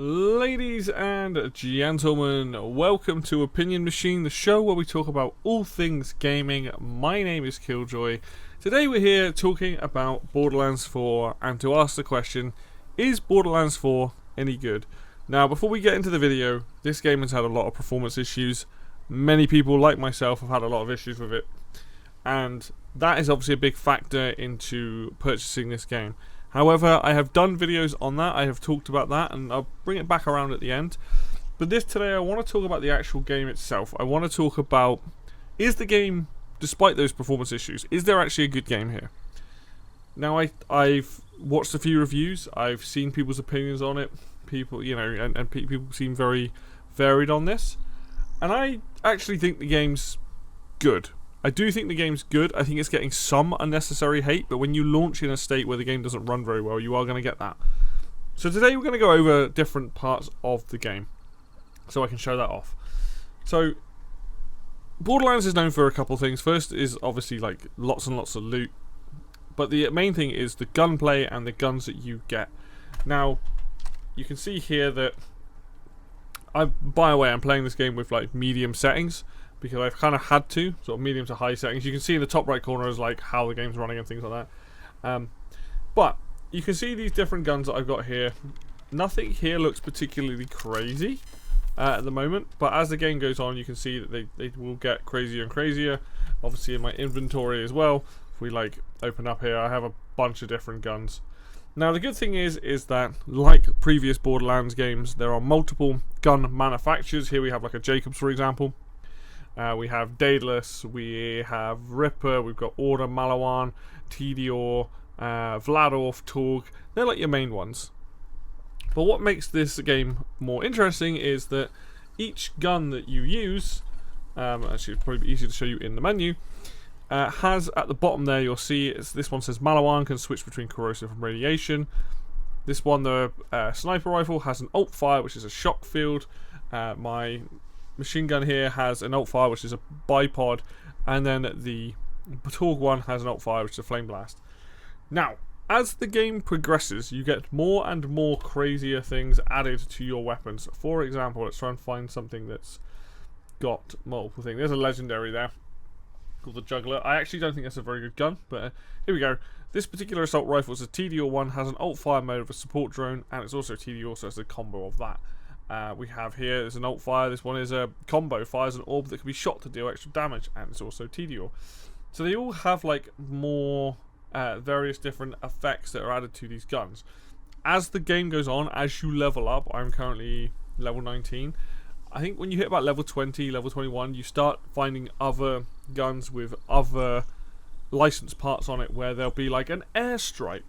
Ladies and gentlemen, welcome to Opinion Machine, the show where we talk about all things gaming. My name is Killjoy. Today we're here talking about Borderlands 4 and to ask the question, is Borderlands 4 any good? Now, before we get into the video, this game has had a lot of performance issues. Many people, like myself, have had a lot of issues with it. And that is obviously a big factor into purchasing this game. However, I have done videos on that, I have talked about that, and I'll bring it back around at the end. But today I want to talk about the actual game itself. I want to talk about, is the game, despite those performance issues, is there actually a good game here? Now, I've watched a few reviews, I've seen people's opinions on it, people seem very varied on this, and I actually think the game's good. I do think the game's good. I think it's getting some unnecessary hate, but when you launch in a state where the game doesn't run very well, you are going to get that. So today we're going to go over different parts of the game, so I can show that off. So, Borderlands is known for a couple of things. First is obviously like lots and lots of loot, but the main thing is the gunplay and the guns that you get. Now, you can see here that I'm playing this game with like medium settings, because I've kind of had to, sort of medium to high settings. You can see in the top right corner is like how the game's running and things like that. But you can see these different guns that I've got here. Nothing here looks particularly crazy at the moment, but as the game goes on, you can see that they will get crazier and crazier. Obviously in my inventory as well, if we like open up here, I have a bunch of different guns. Now the good thing is that, like previous Borderlands games, there are multiple gun manufacturers. Here we have like a Jacobs, for example. We have Daedalus, we have Ripper, we've got Order, Malawan, Tedior, Vladorf, Torg. They're like your main ones. But what makes this game more interesting is that each gun that you use, actually it's probably easier to show you in the menu, has at the bottom there, you'll see this one says Malawan can switch between corrosive and radiation. This one, the sniper rifle, has an alt fire, which is a shock field. My machine gun here has an alt fire, which is a bipod, and then the Torg one has an alt fire, which is a flame blast. Now, as the game progresses, you get more and more crazier things added to your weapons. For example, let's try and find something that's got multiple things. There's a legendary there called the Juggler. I actually don't think that's a very good gun, but here we go. This particular assault rifle is a TDR one, has an alt fire mode of a support drone, and it's also TDR, so it's a combo of that. We have here, there's an alt fire. This one is a combo, fires an orb that can be shot to deal extra damage, and it's also TDR. So they all have like more various different effects that are added to these guns. As the game goes on, as you level up, I'm currently level 19. I think when you hit about level 20, level 21, you start finding other guns with other license parts on it, where there'll be like an airstrike,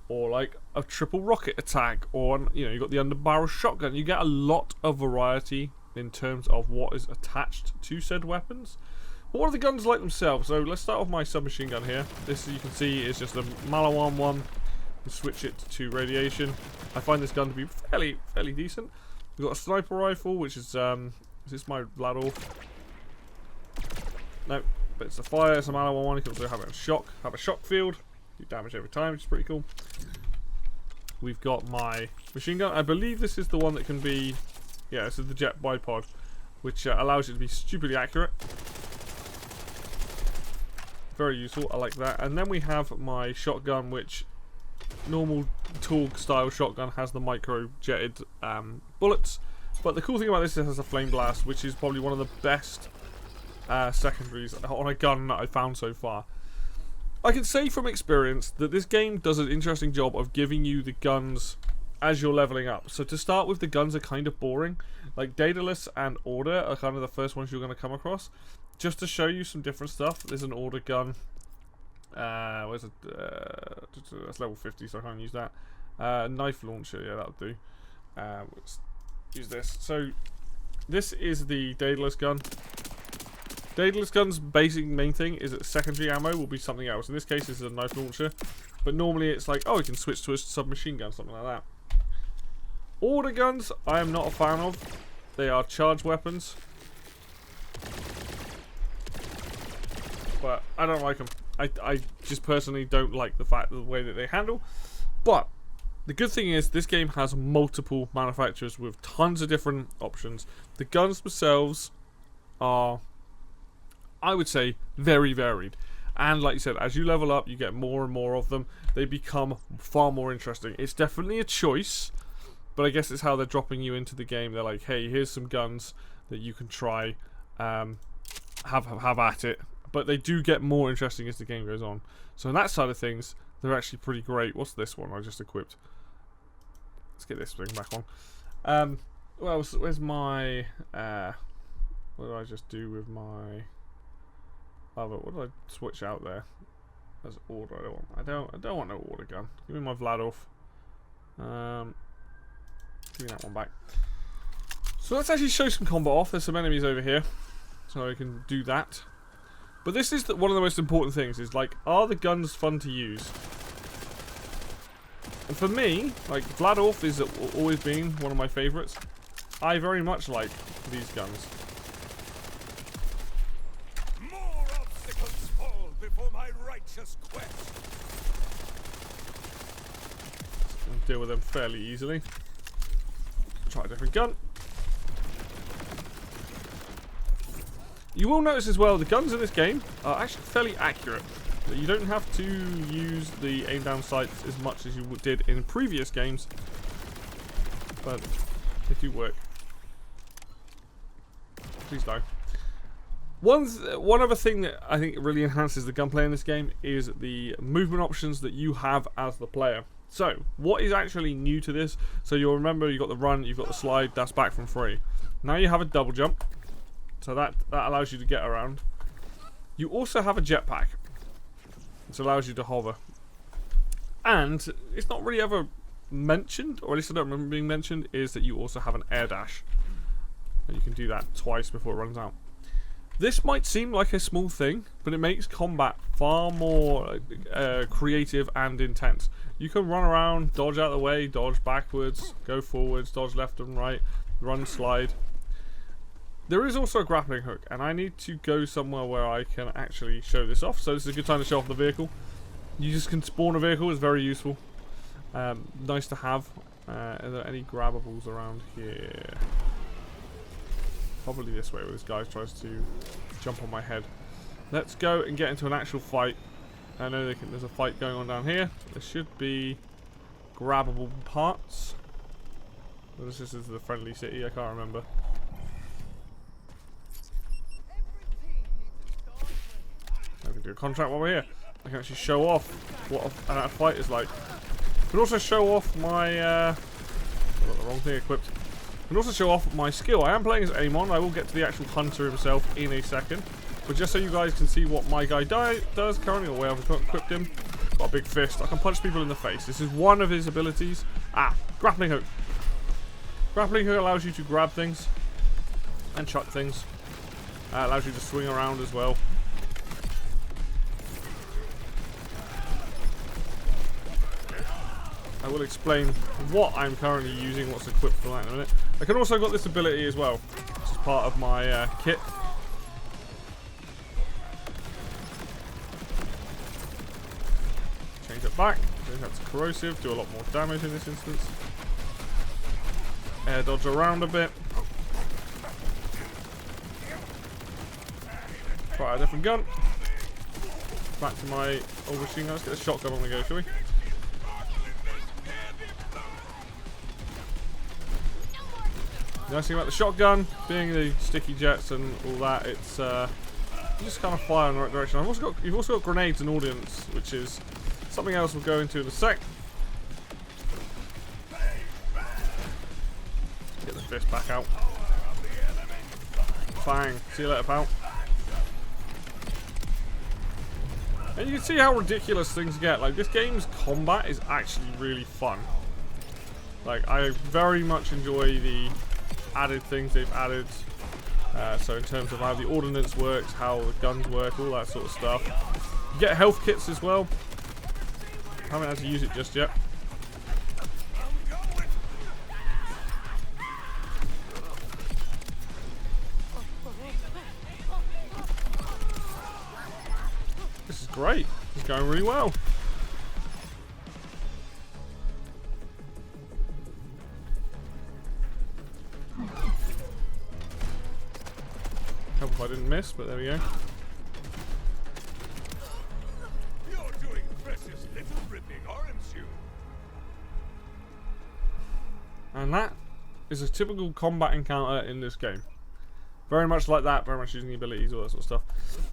or like a triple rocket attack, or you've got the underbarrel shotgun. You get a lot of variety in terms of what is attached to said weapons. But what are the guns like themselves? So let's start off my submachine gun here. This, you can see, is just a Malawan one. You switch it to radiation. I find this gun to be fairly decent. We've got a sniper rifle, which is this my Vladorf? No, but it's a fire. It's a Malawan one. You can also have it have a shock field. Do damage every time, which is pretty cool. We've got my machine gun. I believe this is the one that can be, yeah, this is the jet bipod, which allows it to be stupidly accurate. Very useful, I like that. And then we have my shotgun, which normal Torg style shotgun has the micro jetted bullets. But the cool thing about this is it has a flame blast, which is probably one of the best secondaries on a gun that I've found so far. I can say from experience that this game does an interesting job of giving you the guns as you're leveling up. So to start with, the guns are kind of boring. Like Daedalus and Order are kind of the first ones you're going to come across. Just to show you some different stuff, there's an Order gun. Where's it? That's level 50, so I can't use that. Knife launcher, yeah, that'll do. Let's use this. So this is the Daedalus gun. Daedalus gun's basic main thing is that secondary ammo will be something else. In this case, this is a knife launcher, but normally it's like, oh, you can switch to a submachine gun, something like that. Order guns, I am not a fan of. They are charge weapons, but I don't like them. I just personally don't like the way that they handle. But The good thing is this game has multiple manufacturers with tons of different options. The guns themselves are, I would say, very varied. And like you said, as you level up, you get more and more of them. They become far more interesting. It's definitely a choice, but I guess it's how they're dropping you into the game. They're like, hey, here's some guns that you can try, have at it. But they do get more interesting as the game goes on. So on that side of things, they're actually pretty great. What's this one I just equipped? Let's get this thing back on. Well, where's my... what did I just do with my... What did I switch out there? That's order. I don't want no order gun. Give me my Vladov. Give me that one back. So let's actually show some combat off. There's some enemies over here, so I can do that. But this is one of the most important things. Is like, are the guns fun to use? And for me, like Vladov is always been one of my favourites. I very much like these guns. Before my righteous quest. Deal with them fairly easily. Try a different gun. You will notice as well the guns in this game are actually fairly accurate. You don't have to use the aim down sights as much as you did in previous games, but they do work. Please die. One other thing that I think really enhances the gunplay in this game is the movement options that you have as the player. So, what is actually new to this? So you'll remember you've got the run, you've got the slide, that's back from free. Now you have a double jump, so that allows you to get around. You also have a jetpack, which allows you to hover. And it's not really ever mentioned, or at least I don't remember being mentioned, is that you also have an air dash. And you can do that twice before it runs out. This might seem like a small thing, but it makes combat far more creative and intense. You can run around, dodge out of the way, dodge backwards, go forwards, dodge left and right, run, slide. There is also a grappling hook, and I need to go somewhere where I can actually show this off. So this is a good time to show off the vehicle. You just can spawn a vehicle, it's very useful. Nice to have. Are there any grabbables around here? Probably this way where this guy tries to jump on my head. Let's go and get into an actual fight. I know there's a fight going on down here. There should be grabbable parts. Well, this is the friendly city, I can't remember. I can do a contract while we're here. I can actually show off what a fight is like. I can also show off my... I've got the wrong thing equipped. I can also show off my skill. I am playing as Amon. I will get to the actual hunter himself in a second. But just so you guys can see what my guy does currently, or where I've equipped him. Got a big fist. I can punch people in the face. This is one of his abilities. Grappling hook. Grappling hook allows you to grab things and chuck things. Allows you to swing around as well. I will explain what I'm currently using, what's equipped for that in a minute. I can also got this ability as well, which is part of my kit. Change it back, change that to corrosive, do a lot more damage in this instance. Air dodge around a bit. Try a different gun. Back to my old machine gun. Let's get a shotgun on the go, shall we? The nice thing about the shotgun, being the sticky jets and all that, it's you just kind of fire in the right direction. You've also got grenades and ordnance, which is something else we'll go into in a sec. Get the fist back out. Bang. See you later, pal. And you can see how ridiculous things get. Like, this game's combat is actually really fun. Like, I very much enjoy the added things they've added. So in terms of how the ordnance works, how the guns work, all that sort of stuff. You get health kits as well. I haven't had to use it just yet. This is great. It's going really well. I didn't miss, but there we go. You're doing precious little ripping, aren't you? And that is a typical combat encounter in this game. Very much like that, very much using the abilities, all that sort of stuff.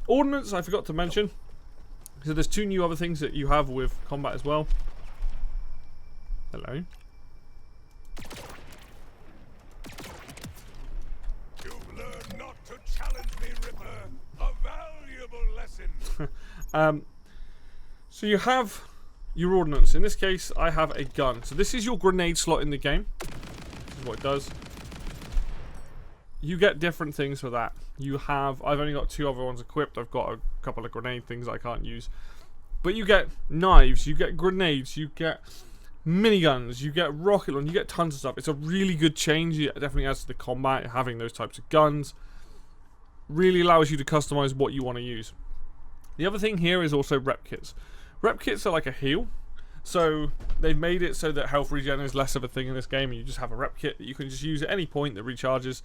Ordnance, I forgot to mention. So there's 2 new other things that you have with combat as well. Hello. You've learned not to challenge me, Ripper. A valuable lesson. So you have your ordnance. In this case, I have a gun. So this is your grenade slot in the game. This is what it does. You get different things for that. You have... I've only got 2 other ones equipped. I've got a couple of grenade things I can't use. But you get knives, you get grenades, you get miniguns, you get rocket launch, you get tons of stuff. It's a really good change. It definitely adds to the combat, having those types of guns. Really allows you to customize what you want to use. The other thing here is also rep kits. Rep kits are like a heal. So they've made it so that health regen is less of a thing in this game, and you just have a rep kit that you can just use at any point that recharges.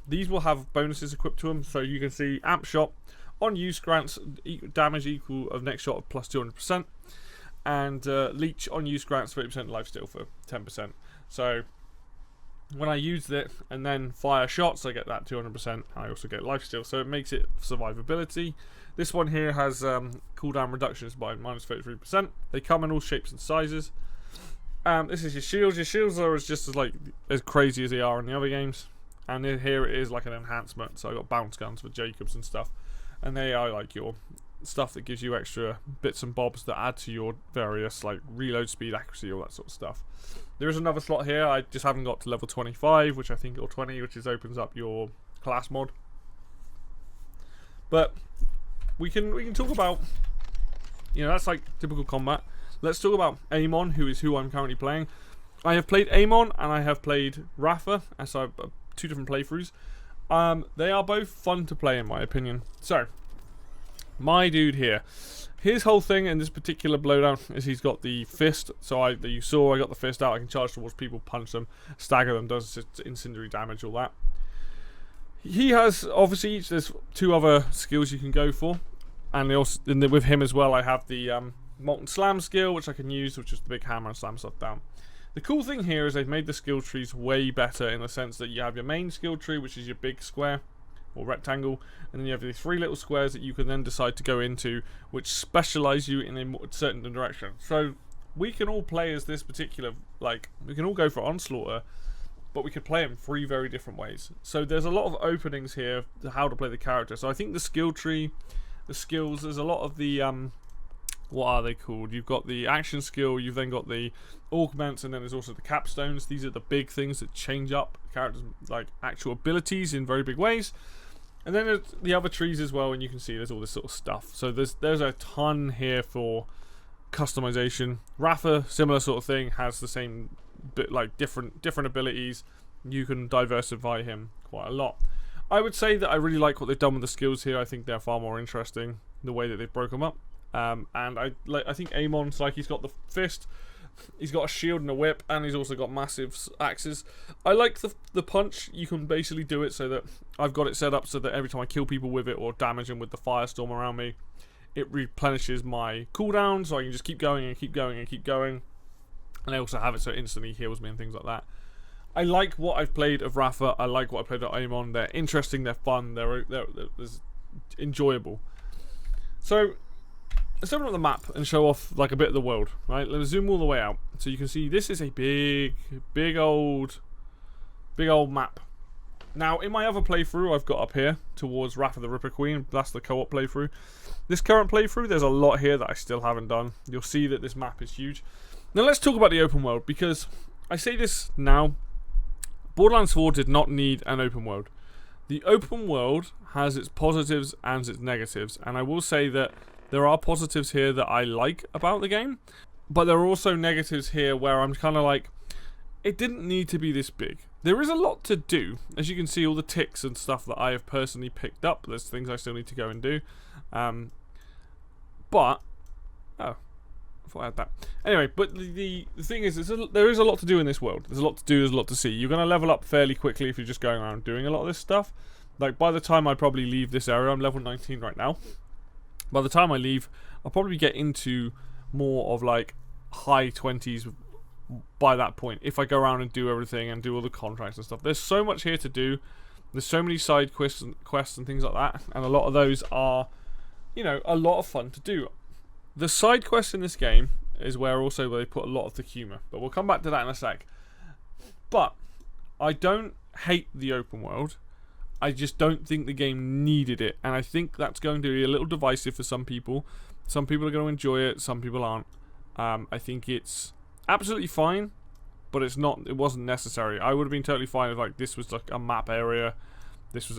These will have bonuses equipped to them, so you can see amp shot on use grants damage equal of next shot of plus 200%, and leech on use grants 30% lifesteal for 10%. So when I use it and then fire shots, I get that 200%. I also get lifesteal, so it makes it survivability. This one here has cooldown reductions by minus 33%. They come in all shapes and sizes. This is your shields. Your shields are just as crazy as they are in the other games. And here it is like an enhancement. So I got bounce guns for Jacobs and stuff. And they are like your stuff that gives you extra bits and bobs that add to your various like reload speed, accuracy, all that sort of stuff. There is another slot here. I just haven't got to level 25, which I think, or 20, which is opens up your class mod. But we can talk about, you know, that's like typical combat. Let's talk about Amon, who is who I'm currently playing. I have played Amon and I have played Rafa, as I've 2 different playthroughs. They are both fun to play in my opinion. So, my dude here, his whole thing in this particular blowdown is he's got the fist. So that you saw, I got the fist out. I can charge towards people, punch them, stagger them, does incendiary damage, all that. He has obviously there's 2 other skills you can go for, and also with him as well I have the molten slam skill, which I can use, which is the big hammer and slam stuff down. The cool thing here is they've made the skill trees way better in the sense that you have your main skill tree, which is your big square or rectangle, and then you have these 3 little squares that you can then decide to go into, which specialize you in a certain direction. So we can all play as this particular, like, we can all go for Onslaughter, but we could play in 3 very different ways. So there's a lot of openings here to how to play the character. So I think the skill tree, the skills, there's a lot of the what are they called? You've got the action skill, you've then got the augments, and then there's also the capstones. These are the big things that change up characters' like actual abilities in very big ways. And then there's the other trees as well, and you can see there's all this sort of stuff. So there's a ton here for customization. Rafa, similar sort of thing, has the same bit, like different abilities. You can diversify him quite a lot. I would say that I really like what they've done with the skills here. I think they're far more interesting the way that they've broken them up. And I think Amon's like, he's got the fist, he's got a shield and a whip, and he's also got massive axes. I like the punch. You can basically do it so that I've got it set up so that every time I kill people with it or damage them with the firestorm around me, it replenishes my cooldown, so I can just keep going and keep going and keep going. And I also have it so it instantly heals me and things like that. I like what I've played of Rafa. I like what I played of Amon. They're interesting, they're fun, they're enjoyable. So let's open up the map and show off like a bit of the world, right? Let's zoom all the way out so you can see this is a big old map. Now in my other playthrough I've got up here towards Wrath of the Ripper Queen, that's the co-op playthrough. This current playthrough, there's a lot here that I still haven't done. You'll see that this map is huge. Now let's talk about the open world, because I say this now, Borderlands 4 did not need an open world. The open world has its positives and its negatives, and I will say that there are positives here that I like about the game, but there are also negatives here where I'm kind of like, it didn't need to be this big. There is a lot to do. As you can see, all the ticks and stuff that I have personally picked up, there's things I still need to go and do. But, oh, I thought I had that. Anyway, but the thing is, there is a lot to do in this world. There's a lot to do, there's a lot to see. You're going to level up fairly quickly if you're just going around doing a lot of this stuff. Like, by the time I probably leave this area, I'm level 19 right now. By the time I leave, I'll probably get into more of, like, high 20s by that point. If I go around and do everything and do all the contracts and stuff. There's so much here to do. There's so many side quests and things like that. And a lot of those are, you know, a lot of fun to do. The side quests in this game is where also they put a lot of the humour. But we'll come back to that in a sec. But I don't hate the open world. I just don't think the game needed it. And I think that's going to be a little divisive for some people. Some people are going to enjoy it. Some people aren't. I think it's absolutely fine. But it wasn't necessary. I would have been totally fine if, like, this was like a map area.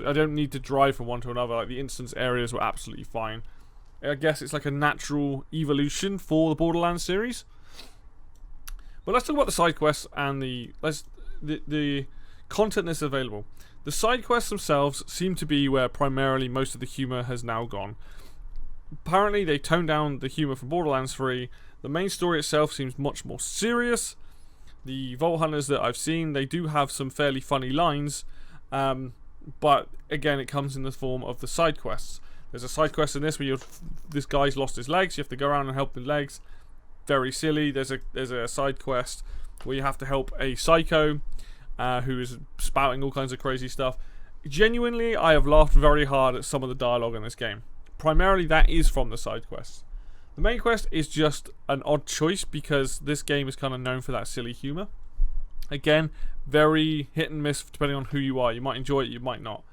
I don't need to drive from one to another. Like, the instance areas were absolutely fine. I guess it's like a natural evolution for the Borderlands series. But let's talk about the side quests and the content that's available. The side quests themselves seem to be where primarily most of the humour has now gone. Apparently they toned down the humour from Borderlands 3. The main story itself seems much more serious. The Vault Hunters that I've seen, they do have some fairly funny lines. But again, it comes in the form of the side quests. There's a side quest in this where this guy's lost his legs. You have to go around and help the legs. Very silly. There's a side quest where you have to help a psycho who is spouting all kinds of crazy stuff. Genuinely, I have laughed very hard at some of the dialogue in this game. Primarily, that is from the side quests. The main quest is just an odd choice because this game is kind of known for that silly humour. Again, very hit and miss depending on who you are. You might enjoy it, you might not.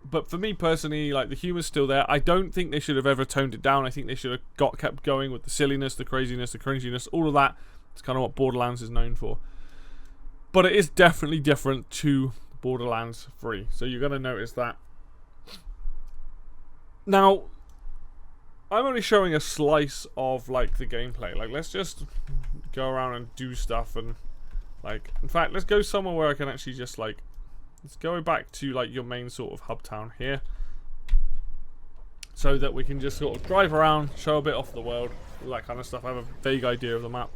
But for me personally, like, the humour's still there. I don't think they should have ever toned it down. I think they should have kept going with the silliness, the craziness, the cringiness, all of that. It's kind of what Borderlands is known for. But it is definitely different to Borderlands 3. So you're going to notice that. Now, I'm only showing a slice of, like, the gameplay. Like, let's just go around and do stuff and, like, in fact, let's go somewhere where I can actually just, like, let's go back to, like, your main sort of hub town here. So that we can just sort of drive around, show a bit off the world, all that kind of stuff. I have a vague idea of the map.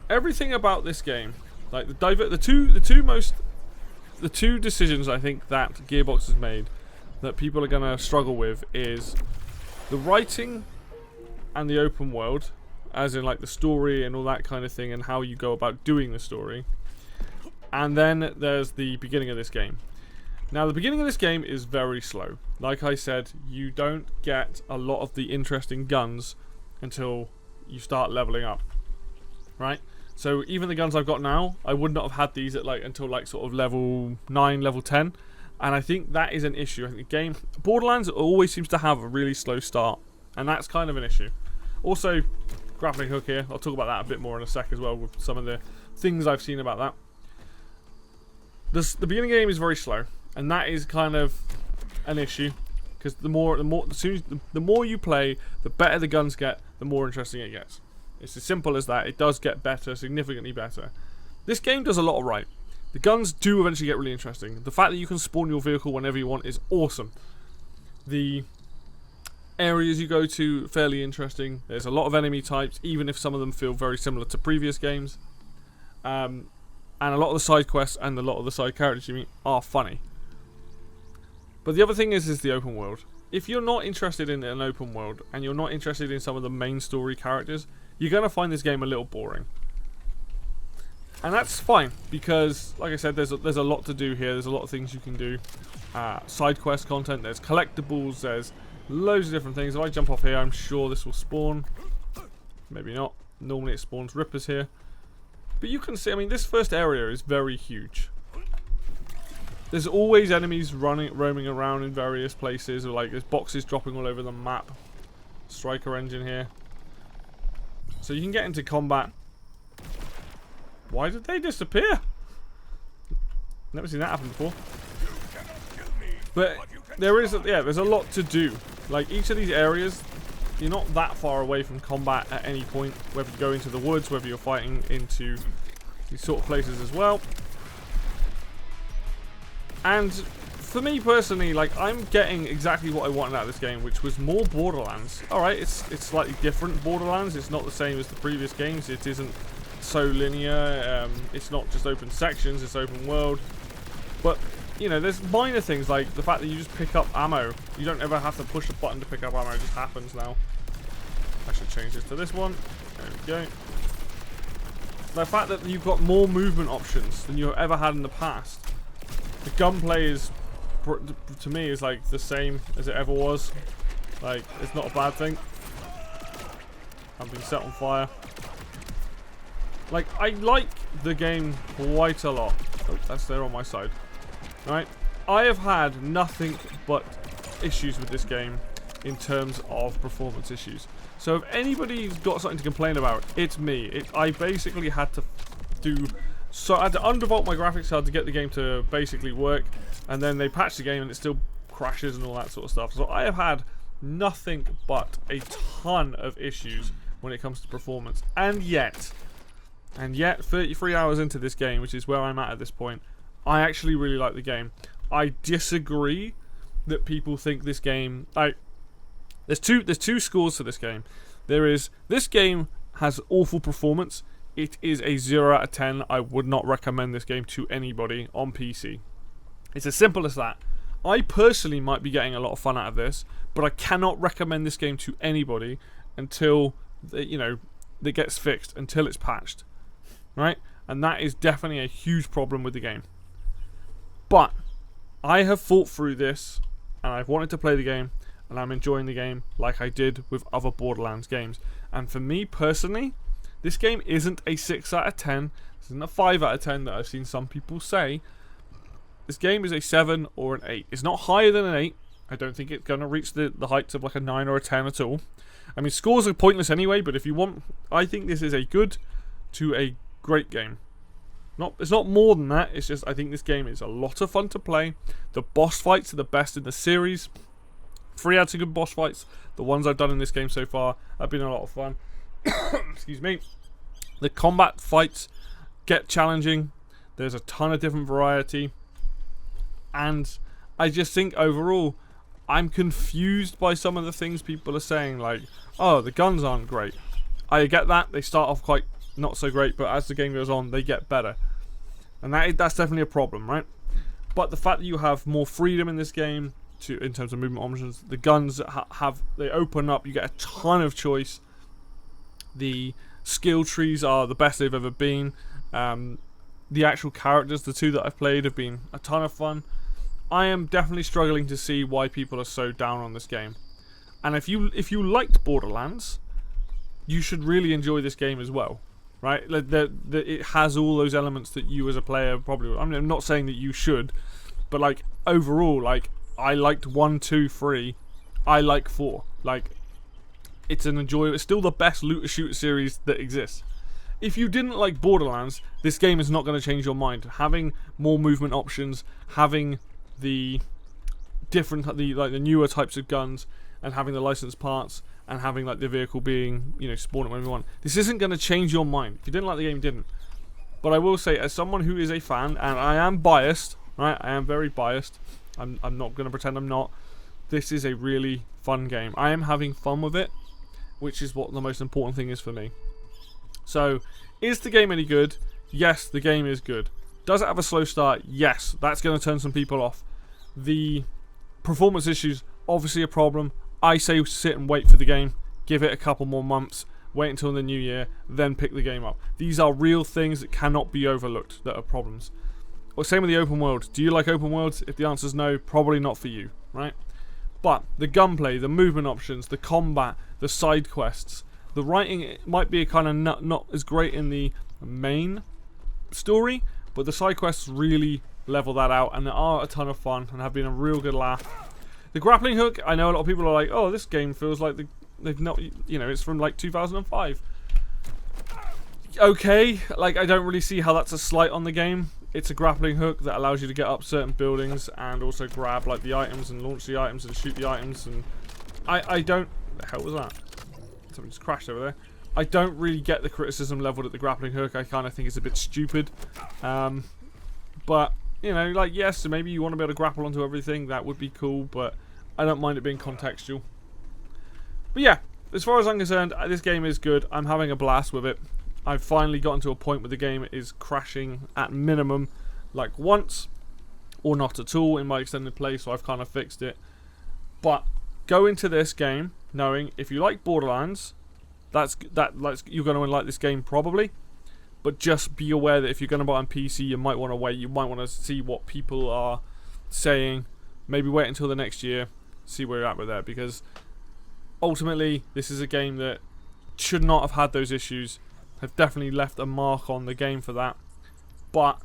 Everything about this game, like, the two decisions I think that Gearbox has made that people are going to struggle with is the writing and the open world, as in, like, the story and all that kind of thing and how you go about doing the story. And then there's the beginning of this game. Now, the beginning of this game is very slow. Like I said, you don't get a lot of the interesting guns until you start leveling up, right? So even the guns I've got now, I would not have had these at, like, until, like, sort of level 9, level 10. And I think that is an issue. I think the game, Borderlands always seems to have a really slow start, and that's kind of an issue. Also, grappling hook here. I'll talk about that a bit more in a sec as well with some of the things I've seen about that. The beginning game is very slow, and that is kind of an issue because the more you play, the better the guns get, the more interesting it gets. It's as simple as that. It does get better, significantly better. This game does a lot of right. The guns do eventually get really interesting. The fact that you can spawn your vehicle whenever you want is awesome. The areas you go to, fairly interesting. There's a lot of enemy types, even if some of them feel very similar to previous games. And a lot of the side quests and a lot of the side characters you meet are funny. But the other thing is the open world. If you're not interested in an open world, and you're not interested in some of the main story characters, you're going to find this game a little boring. And that's fine, because, like I said, there's a lot to do here. There's a lot of things you can do. Side quest content, there's collectibles, there's loads of different things. If I jump off here, I'm sure this will spawn. Maybe not. Normally it spawns rippers here. But you can see, I mean, this first area is very huge. There's always enemies roaming around in various places, or, like, there's boxes dropping all over the map. Striker engine here. So you can get into combat. Why did they disappear? Never seen that happen before. But there's a lot to do. Like, each of these areas, you're not that far away from combat at any point. Whether you go into the woods, whether you're fighting into these sort of places as well. And for me personally, like, I'm getting exactly what I wanted out of this game, which was more Borderlands. Alright, it's slightly different Borderlands. It's not the same as the previous games. It isn't so linear. It's not just open sections, it's open world. But, you know, there's minor things like the fact that you just pick up ammo. You don't ever have to push a button to pick up ammo. It just happens now. I should change this to this one. There we go. The fact that you've got more movement options than you've ever had in the past. The gunplay is, to me, is like the same as it ever was. Like, it's not a bad thing. I'm being set on fire. Like, I like the game quite a lot. Oh, that's there on my side. Right? I have had nothing but issues with this game in terms of performance issues. So if anybody's got something to complain about, it's me. I basically had to I had to undervolt my graphics card to get the game to basically work, and then they patched the game and it still crashes and all that sort of stuff. So I have had nothing but a ton of issues when it comes to performance. And yet 33 hours into this game, which is where I'm at this point, I actually really like the game. I disagree that people think this game, there's two schools to this game. There is, this game has awful performance. It is a 0 out of 10. I would not recommend this game to anybody on PC. It's as simple as that. I personally might be getting a lot of fun out of this, but I cannot recommend this game to anybody until, you know, it gets fixed, until it's patched. Right? And that is definitely a huge problem with the game. But I have fought through this, and I've wanted to play the game, and I'm enjoying the game like I did with other Borderlands games. And for me personally, this game isn't a 6 out of 10. This isn't a 5 out of 10 that I've seen some people say. This game is a 7 or an 8. It's not higher than an 8. I don't think it's going to reach the heights of like a 9 or a 10 at all. I mean, scores are pointless anyway, but if you want, I think this is a good to a great game. It's not more than that. It's just, I think this game is a lot of fun to play. The boss fights are the best in the series. 3 out of good boss fights. The ones I've done in this game so far have been a lot of fun. Excuse me. The combat fights get challenging. There's a ton of different variety. And I just think overall, I'm confused by some of the things people are saying. Like, oh, the guns aren't great. I get that. They start off quite not so great, but as the game goes on, they get better. And that's definitely a problem, right? But the fact that you have more freedom in this game, in terms of movement options, the guns they open up, you get a ton of choice. The skill trees are the best they've ever been. The actual characters, the two that I've played, have been a ton of fun. I am definitely struggling to see why people are so down on this game. And if you liked Borderlands, you should really enjoy this game as well, right? It has all those elements that you as a player probably would. I mean, I'm not saying that you should, but like overall, like I liked 1, 2, 3. I like 4. Like, it's an enjoyable. It's still the best looter shooter series that exists. If you didn't like Borderlands, this game is not going to change your mind. Having more movement options, having the newer types of guns, and having the licensed parts, and having like the vehicle being, you know, spawned whenever you want. This isn't going to change your mind. If you didn't like the game, didn't. But I will say, as someone who is a fan, and I am biased, right? I am very biased. I'm not going to pretend I'm not. This is a really fun game. I am having fun with it, which is what the most important thing is for me. So, is the game any good? Yes, the game is good. Does it have a slow start? Yes, that's going to turn some people off. The performance issues, obviously a problem. I say sit and wait for the game. Give it a couple more months. Wait until the new year, then pick the game up. These are real things that cannot be overlooked, that are problems. Or same with the open world. Do you like open worlds? If the answer is no, probably not for you, right? But the gunplay, the movement options, the combat, the side quests, the writing might be kind of not as great in the main story, but the side quests really level that out, and they are a ton of fun and have been a real good laugh. The grappling hook, I know a lot of people are like, oh, this game feels like they've not, you know, it's from like 2005. Okay, like I don't really see how that's a slight on the game. It's a grappling hook that allows you to get up certain buildings and also grab like the items and launch the items and shoot the items, and I don't, the hell was that? Something just crashed over there. I don't really get the criticism leveled at the grappling hook. I kind of think it's a bit stupid. But, you know, like, yes, so maybe you want to be able to grapple onto everything. That would be cool, but I don't mind it being contextual. But yeah, as far as I'm concerned, this game is good. I'm having a blast with it. I've finally gotten to a point where the game is crashing at minimum, like once. or not at all in my extended play, so I've kind of fixed it. But go into this game knowing if you like Borderlands, you're going to like this game probably. But just be aware that if you're going to buy on PC, you might want to wait. You might want to see what people are saying. Maybe wait until the next year, see where you're at with that. Because ultimately, this is a game that should not have had those issues. Have definitely left a mark on the game for that. But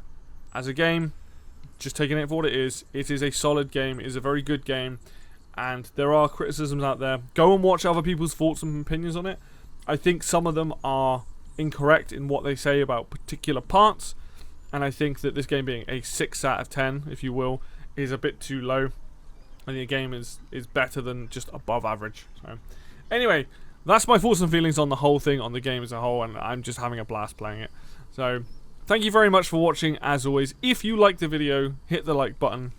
as a game, just taking it for what it is a solid game. It is a very good game. And there are criticisms out there. Go and watch other people's thoughts and opinions on it. I think some of them are incorrect in what they say about particular parts, and I think that this game being a 6 out of 10, if you will, is a bit too low. I think the game is better than just above average. So, anyway, that's my thoughts and feelings on the whole thing, on the game as a whole, and I'm just having a blast playing it. So, thank you very much for watching, as always. If you liked the video, hit the like button.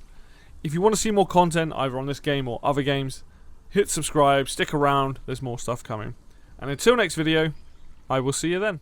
If you want to see more content, either on this game or other games, hit subscribe, stick around, there's more stuff coming. And until next video, I will see you then.